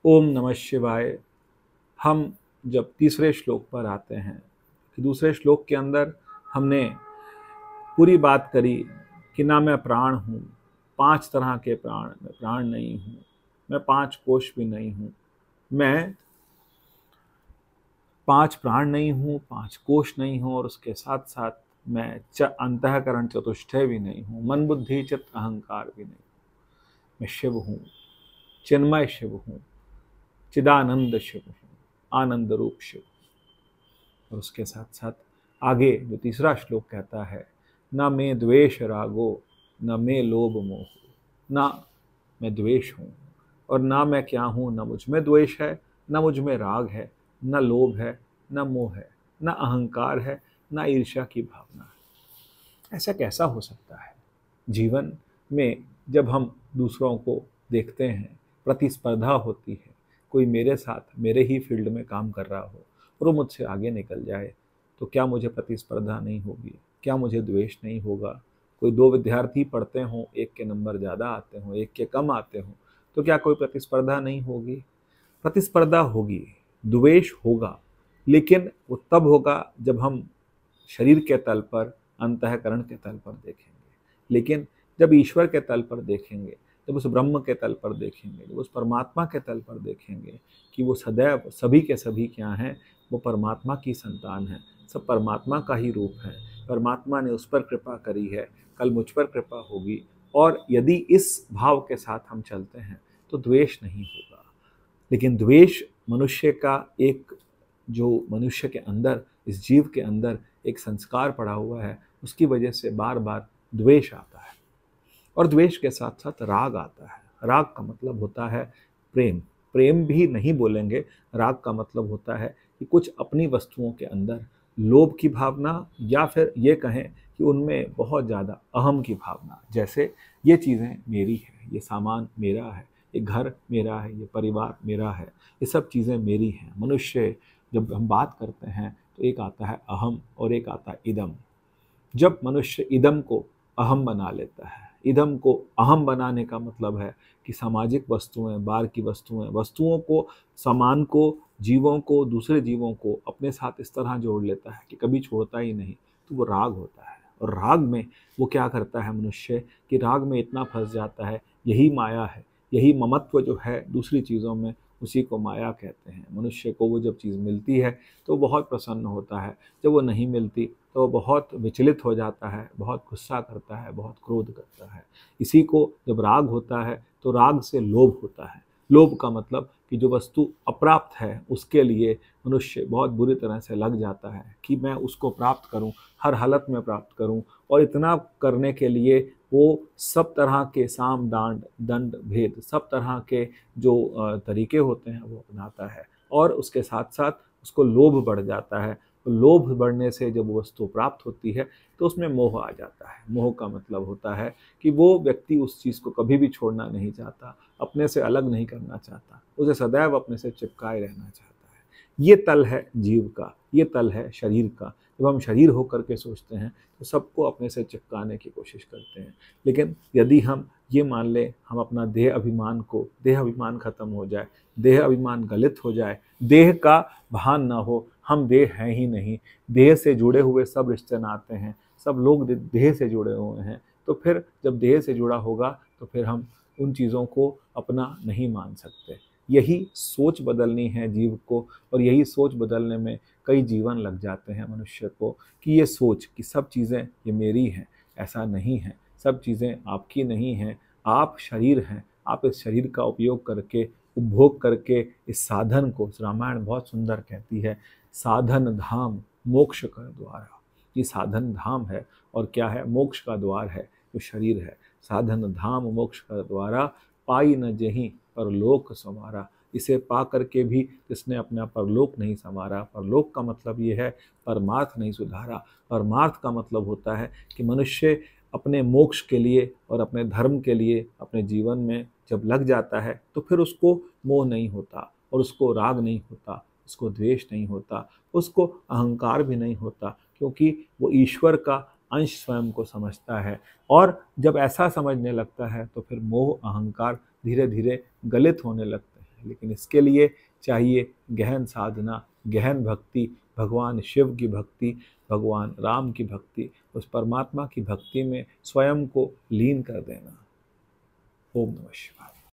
ओम नमः शिवाय। हम जब तीसरे श्लोक पर आते हैं, दूसरे श्लोक के अंदर हमने पूरी बात करी कि ना मैं प्राण हूँ, 5 तरह के प्राण, मैं प्राण नहीं हूँ, मैं 5 कोश भी नहीं हूँ, मैं 5 प्राण नहीं हूँ, 5 कोश नहीं हूँ, और उसके साथ साथ मैं अंतःकरण चतुष्टय भी नहीं हूँ, मन बुद्धि चित्त अहंकार भी नहीं हूँ। मैं शिव हूँ, चिन्मय शिव हूँ, चिदानंद शिव हूँ, आनंद रूप शिव। और उसके साथ साथ आगे जो तीसरा श्लोक कहता है, न मैं द्वेष रागो न मैं लोभ मोह, ना मैं द्वेष हूँ और ना मैं क्या हूँ, न मुझ में द्वेष है, न मुझ में राग है, न लोभ है, न मोह है, न अहंकार है, न ईर्ष्या की भावना है। ऐसा कैसा हो सकता है? जीवन में जब हम दूसरों को देखते हैं, प्रतिस्पर्धा होती है, कोई मेरे साथ मेरे ही फील्ड में काम कर रहा हो और वो मुझसे आगे निकल जाए, तो क्या मुझे प्रतिस्पर्धा नहीं होगी? क्या मुझे द्वेष नहीं होगा? कोई 2 विद्यार्थी पढ़ते हों, एक के नंबर ज़्यादा आते हों, एक के कम आते हों, तो क्या कोई प्रतिस्पर्धा नहीं होगी? प्रतिस्पर्धा होगी, द्वेष होगा, लेकिन वो तब होगा जब हम शरीर के तल पर, अंतःकरण के तल पर देखेंगे। लेकिन जब ईश्वर के तल पर देखेंगे, जब उस ब्रह्म के तल पर देखेंगे, जब उस परमात्मा के तल पर देखेंगे कि वो सदैव सभी के सभी क्या हैं, वो परमात्मा की संतान है, सब परमात्मा का ही रूप है, परमात्मा ने उस पर कृपा करी है, कल मुझ पर कृपा होगी, और यदि इस भाव के साथ हम चलते हैं तो द्वेष नहीं होगा। लेकिन द्वेष मनुष्य का एक, जो मनुष्य के अंदर, इस जीव के अंदर एक संस्कार पड़ा हुआ है, उसकी वजह से बार बार द्वेष आता है। और द्वेष के साथ साथ राग आता है। राग का मतलब होता है प्रेम। प्रेम भी नहीं बोलेंगे, राग का मतलब होता है कि कुछ अपनी वस्तुओं के अंदर लोभ की भावना, या फिर ये कहें कि उनमें बहुत ज़्यादा अहम की भावना। जैसे ये चीज़ें मेरी है, ये सामान मेरा है, ये घर मेरा है, ये परिवार मेरा है, ये सब चीज़ें मेरी हैं। मनुष्य जब हम बात करते हैं तो एक आता है अहम और एक आता है इदम। जब मनुष्य इदम को अहम बना लेता है, इदम को अहम बनाने का मतलब है कि सामाजिक वस्तुएं, बाहर की वस्तुएं, वस्तुओं को, सामान को, जीवों को, दूसरे जीवों को अपने साथ इस तरह जोड़ लेता है कि कभी छोड़ता ही नहीं, तो वो राग होता है। और राग में वो क्या करता है मनुष्य, कि राग में इतना फंस जाता है, यही माया है, यही ममत्व जो है दूसरी चीज़ों में, उसी को माया कहते हैं। मनुष्य को वो जब चीज़ मिलती है तो बहुत प्रसन्न होता है, जब वो नहीं मिलती तो वो बहुत विचलित हो जाता है, बहुत गुस्सा करता है, बहुत क्रोध करता है। इसी को जब राग होता है तो राग से लोभ होता है। लोभ का मतलब कि जो वस्तु अप्राप्त है उसके लिए मनुष्य बहुत बुरी तरह से लग जाता है कि मैं उसको प्राप्त करूं, हर हालत में प्राप्त करूं, और इतना करने के लिए वो सब तरह के साम दांड दंड भेद, सब तरह के जो तरीके होते हैं वो अपनाता है, और उसके साथ साथ उसको लोभ बढ़ जाता है। तो लोभ बढ़ने से जब वस्तु प्राप्त होती है तो उसमें मोह आ जाता है। मोह का मतलब होता है कि वो व्यक्ति उस चीज़ को कभी भी छोड़ना नहीं चाहता, अपने से अलग नहीं करना चाहता, उसे सदैव अपने से चिपकाए रहना चाहता है। ये तल है जीव का, ये तल है शरीर का। जब हम शरीर होकर के सोचते हैं तो सबको अपने से चिपकाने की कोशिश करते हैं। लेकिन यदि हम ये मान लें, हम अपना देह अभिमान को, देह अभिमान खत्म हो जाए, देह अभिमान गलित हो जाए, देह का भान ना हो, हम देह हैं ही नहीं, देह से जुड़े हुए सब रिश्ते नाते हैं, सब लोग देह से जुड़े हुए हैं, तो फिर जब देह से जुड़ा होगा तो फिर हम उन चीज़ों को अपना नहीं मान सकते। यही सोच बदलनी है जीव को, और यही सोच बदलने में कई जीवन लग जाते हैं मनुष्य को, कि ये सोच कि सब चीज़ें ये मेरी हैं। ऐसा नहीं है, सब चीज़ें आपकी नहीं हैं, आप शरीर हैं। आप इस शरीर का उपयोग करके, उपभोग करके, इस साधन को, रामायण बहुत सुंदर कहती है, साधन धाम मोक्ष कर द्वारा। ये साधन धाम है, और क्या है? मोक्ष का द्वार है, जो शरीर है। साधन धाम मोक्ष कर द्वारा, पाई न जहीं परलोक संवारा। इसे पा करके भी जिसने अपना परलोक नहीं संवारा, परलोक का मतलब ये है परमार्थ नहीं सुधारा। परमार्थ का मतलब होता है कि मनुष्य अपने मोक्ष के लिए और अपने धर्म के लिए अपने जीवन में जब लग जाता है तो फिर उसको मोह नहीं होता, और उसको राग नहीं होता, उसको द्वेष नहीं होता, उसको अहंकार भी नहीं होता, क्योंकि वो ईश्वर का अंश स्वयं को समझता है। और जब ऐसा समझने लगता है तो फिर मोह अहंकार धीरे धीरे गलित होने लगते हैं। लेकिन इसके लिए चाहिए गहन साधना, गहन भक्ति, भगवान शिव की भक्ति, भगवान राम की भक्ति, उस परमात्मा की भक्ति में स्वयं को लीन कर देना। ओम नमः शिवाय।